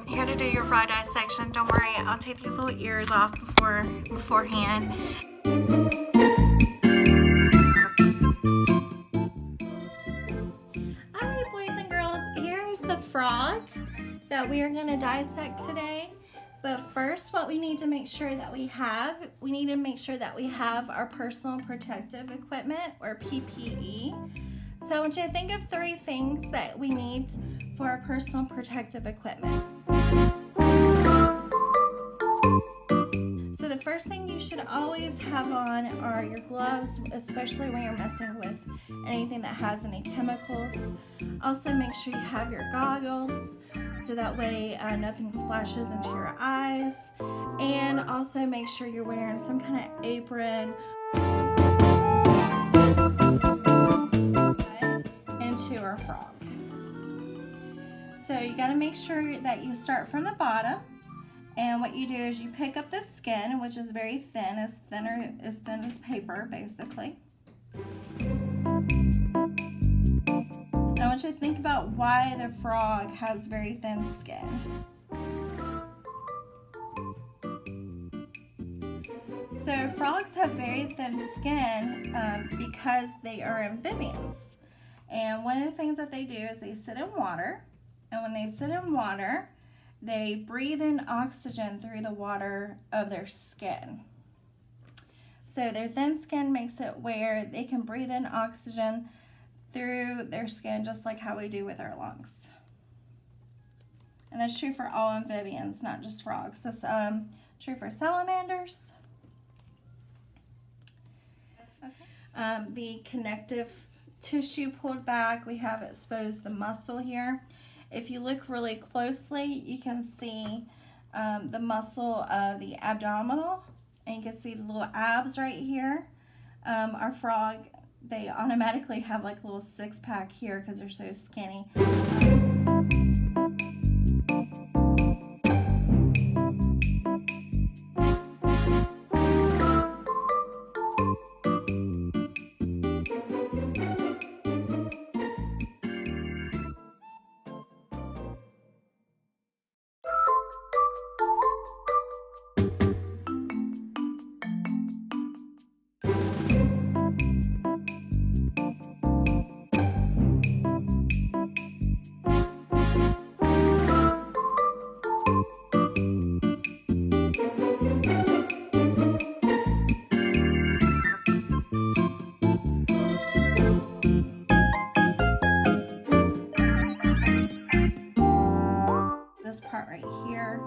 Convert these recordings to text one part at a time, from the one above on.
Here to do your frog dissection. Don't worry, I'll take these little ears off beforehand. Alright, boys and girls, here's the frog that we are going to dissect today. But first, what we need to make sure that we have our personal protective equipment, or PPE. So I want you to think of 3 things that we need for our personal protective equipment. So the first thing you should always have on are your gloves, especially when you're messing with anything that has any chemicals. Also make sure you have your goggles, so that way nothing splashes into your eyes. And also make sure you're wearing some kind of apron into our frog. So you got to make sure that you start from the bottom, and what you do is you pick up the skin, which is very thin, as thin as paper basically. And I want you to think about why the frog has very thin skin. So frogs have very thin skin because they are amphibians. And one of the things that they do is they sit in water. And when they sit in water, they breathe in oxygen through the water of their skin. So their thin skin makes it where they can breathe in oxygen through their skin, just like how we do with our lungs. And that's true for all amphibians, not just frogs. That's true for salamanders. The connective tissue pulled back, we have exposed the muscle here. If you look really closely, you can see the muscle of the abdominal, and you can see the little abs right here. Our frog, they automatically have like a little 6-pack here because they're so skinny. Part right here.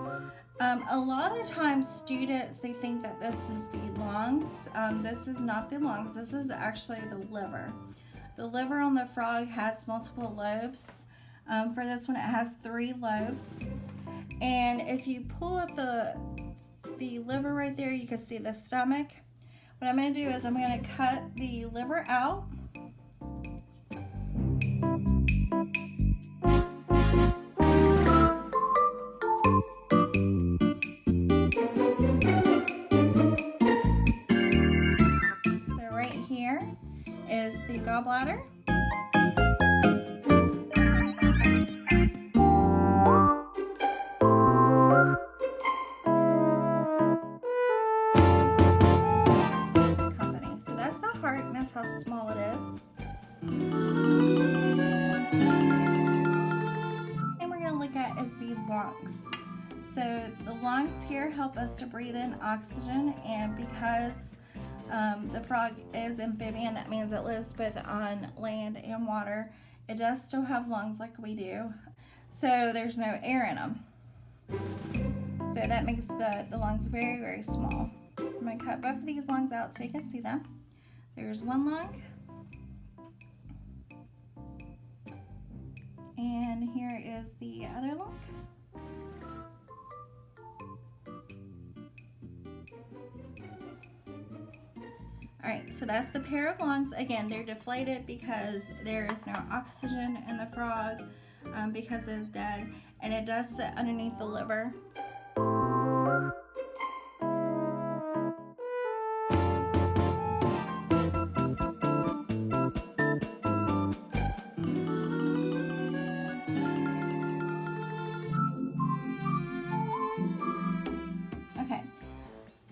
A lot of times students, they think that this is the lungs. This is not the lungs. This is actually the liver. The liver on the frog has multiple lobes. For this one, it has 3 lobes. And if you pull up the liver right there, you can see the stomach. What I'm going to do is I'm going to cut the liver out. Is the gallbladder. Company. So that's the heart, and that's how small it is. And we're going to look at is the lungs. So the lungs here help us to breathe in oxygen, and because the frog is amphibian, that means it lives both on land and water. It does still have lungs like we do, so there's no air in them. So that makes the lungs very, very small. I'm going to cut both of these lungs out so you can see them. There's one lung, and here is the other lung. Alright, so that's the pair of lungs. Again, they're deflated because there is no oxygen in the frog because it is dead, and it does sit underneath the liver.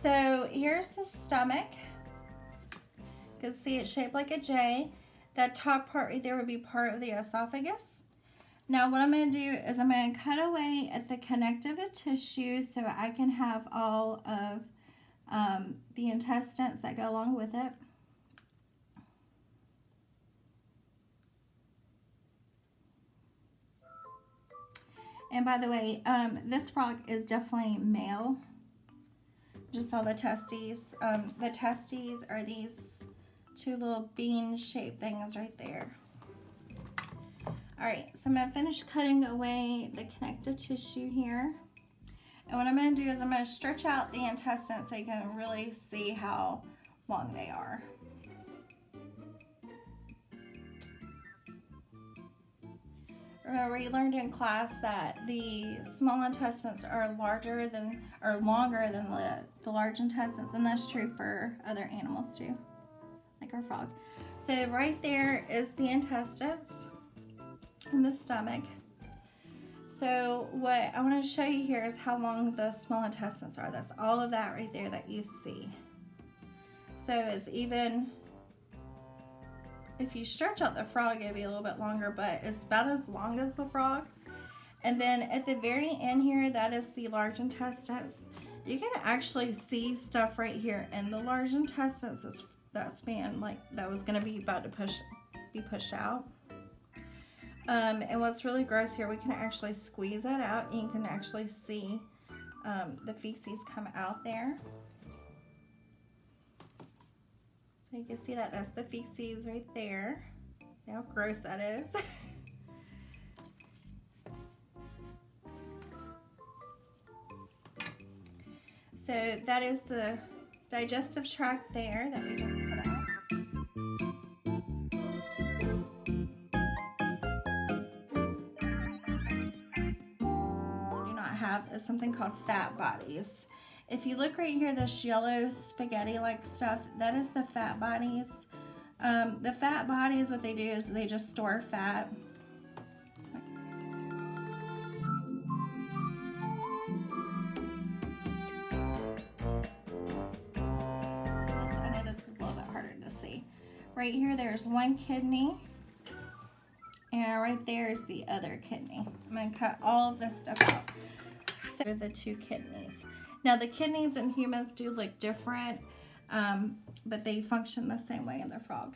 So here's the stomach. You can see it's shaped like a J. That top part right there would be part of the esophagus. Now what I'm going to do is I'm going to cut away at the connective tissue so I can have all of the intestines that go along with it. And by the way, this frog is definitely male. Just saw the testes. The testes are these two little bean-shaped things right there. All right, so I'm gonna finish cutting away the connective tissue here. And what I'm gonna do is I'm gonna stretch out the intestines so you can really see how long they are. Remember, we learned in class that the small intestines are longer than the large intestines, and that's true for other animals too, like our frog. So right there is the intestines and the stomach. So what I want to show you here is how long the small intestines are. That's all of that right there that you see. So it's even, if you stretch out the frog, it'll be a little bit longer, but it's about as long as the frog. And then at the very end here, that is the large intestines. You can actually see stuff right here in the large intestines that span, like that was going to be about to be pushed out. And what's really gross here, we can actually squeeze that out and you can actually see the feces come out there. So you can see that that's the feces right there. See how gross that is. So that is the digestive tract there that we just cut out. Do not have is something called fat bodies. If you look right here, this yellow spaghetti-like stuff, that is the fat bodies. The fat bodies, what they do is they just store fat. I know this is a little bit harder to see. Right here, there's one kidney. And right there is the other kidney. I'm going to cut all of this stuff out. So the two kidneys. Now the kidneys in humans do look different, but they function the same way in the frog.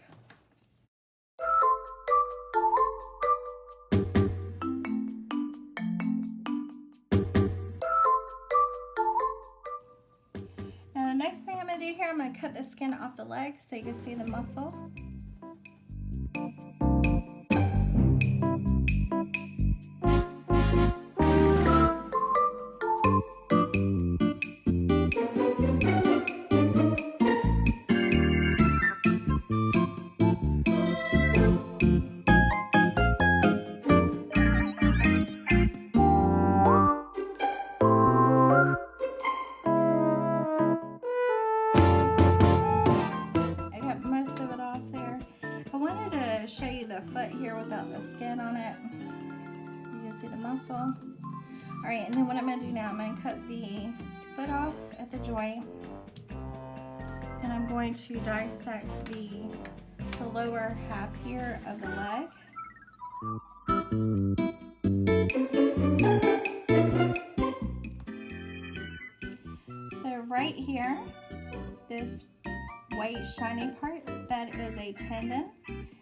Now the next thing I'm going to do here, I'm going to cut the skin off the leg so you can see the muscle. Show you the foot here without the skin on it. You can see the muscle. All right, and then what I'm going to do now, I'm going to cut the foot off at the joint, and I'm going to dissect the lower half here of the leg. So right here, this white shiny part, that is a tendon.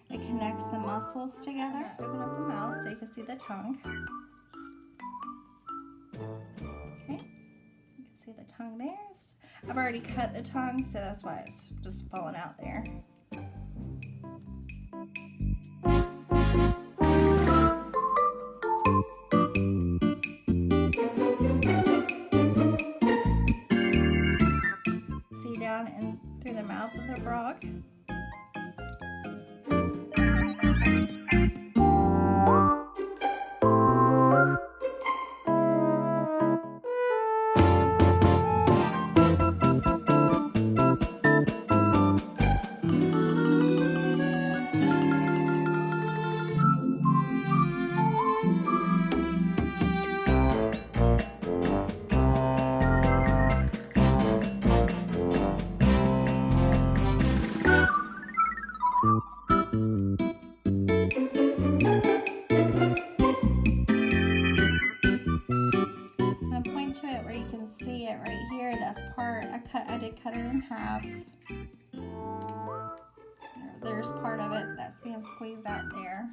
It connects the muscles together. Open up the mouth so you can see the tongue. Okay, you can see the tongue there. I've already cut the tongue, so that's why it's just falling out there. See down in through the mouth of the frog. have, there's part of it that's being squeezed out there.